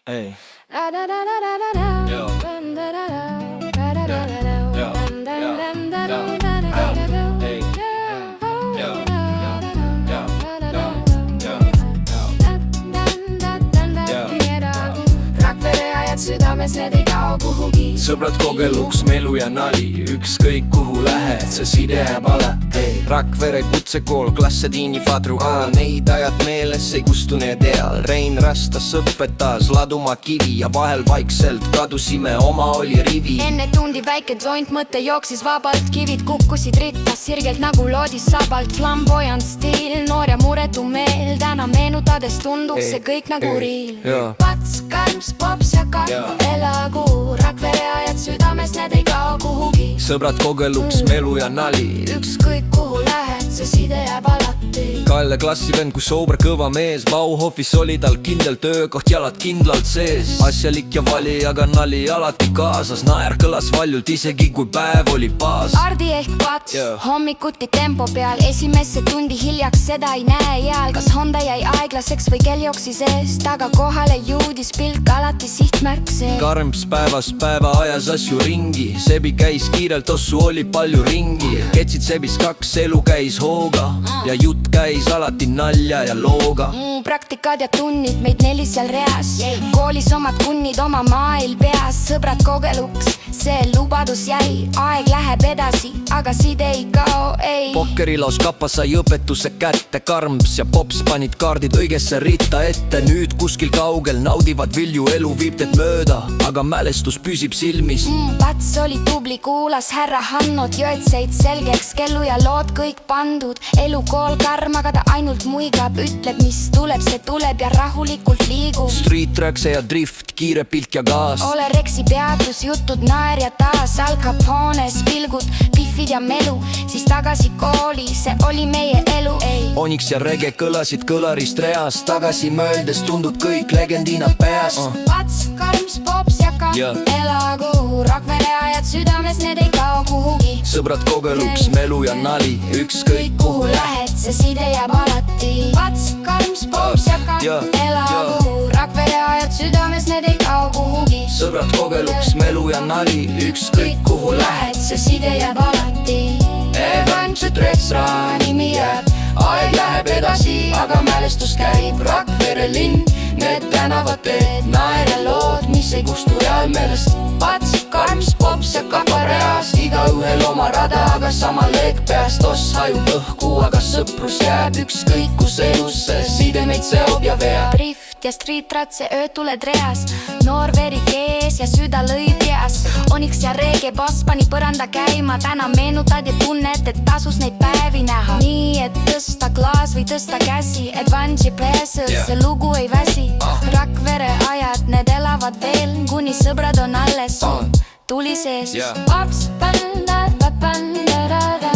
Ey. Rakvere ajad südames, need ei kao kuhugi. Sõbrad kogeluks, melu ja nali, ükskõik kuhu lähed, see side jääb alati. Rakvere kutsekool, klassetiini Fadru A, neid ajad meeles ei kustu need eal. Rein rastas õpetas laduma kivi ja vahel vaikselt kadusime, oma oli rivi. Enne tundi väike joint, mõte jooksis vabalt, kivid kukkusid rittas sirgelt nagu loodis sabalt. Flamboyant stiil, noor ja muretu meel, täna meenutades tundub see kõik nagu riil. Pats, karms, pops ja karm, elagu Rakvere ajad südames, need ei kao kuhugi. Sõbrad kogeluks, melu ja nali, ükskõik kuhu lähed, see side jääb alati. Kalle klassivend, kui soober kõva mees, Bauhofis oli tal kindel töökoht, jalad kindlalt sees. Asjalik ja vali, aga nali alati kaasas, naer kõlas valjult, isegi kui päev oli baas. Ardi ehk Pats, hommikuti tempo peal, esimesse tundi hiljaks, seda ei näe eal. Kas Honda jäi aeglaseks või kell jooksis eest, aga kohale jõudis pilk alati sihtmärk see. Karms päevast päeva ajas asju ringi, Sebi käis kiirelt, ossu oli palju ringi. Ketsid Sebis kaks, elu käis hooga ja jutt käis alati nalja ja looga. Praktikad ja tunnid, meid neli seal reas, koolis omad kunnid, oma maail peas. Sõbrad kogeluks, see lubadus jäi, aeg läheb edasi, aga side ei kao, ei. Pokkerilaus kapa sai õpetuse kätte, Karms ja Pops panid kaardid õigesse ritta ette. Nüüd kuskil kaugel naudivad vilju, elu viib teed mööda, aga mälestus püsib silmis. Pats oli tubli, kuulas härra Hannot, jötseid selgeks, kellu ja lood kõik pandud. Elu kool karm, aga ta ainult muigab, ütleb mis tuleb, see tuleb ja rahulikult liigub. Street trackse ja drift, kiire pilk ja gaas. Ole Rexi peatus, jutud naer ja taas. Al Capones, pilgud, piffid ja melu, siis tagasi kooli, see oli meie elu, ei. Onyx ja rege kõlasid kõlarist reas, tagasi mõeldes tundub kõik legendina peas. Pats, karms, pops ja karm, elagu Rakvere ajad südames, need ei kao kuhugi. Sõbrad kogeluks, melu ja nali, ükskõik kuhu lähed, see side jääb alati. Pats, karms, pops ja karm, elagu Rakvere ajad südames, need ei kao kuhugi. Sõbrad kogeluks, melu ja nali, ükskõik kuhu lähed, see side jääb alati. Evangelit Retsra nimi jääb, aeg läheb edasi, aga mälestus käib. Rakvere linn, need tänavad teed, naer ja lood, mis ei kustu reaalmeelest. Pats, karms, pops ja kapareas, igaühel oma rada, aga sama leek peast. Oss hajub õhku, aga sõprus jääb, ükskõik kus elus see side meid seob ja veab. Drift ja streetratse, öötuled reas, noor veri kees ja süda lõi peas. Onyx ja rege bass pani põranda käima, täna meenutad ja tunned, et tasus neid päevi näha. Nii et tõsta klaas või tõsta käsi, et vanži pääses, see lugu ei väsi. Rakvere ajad, need elavad veel, kuni sõbrad on alles, tuli sees. Paps, panda, papanda,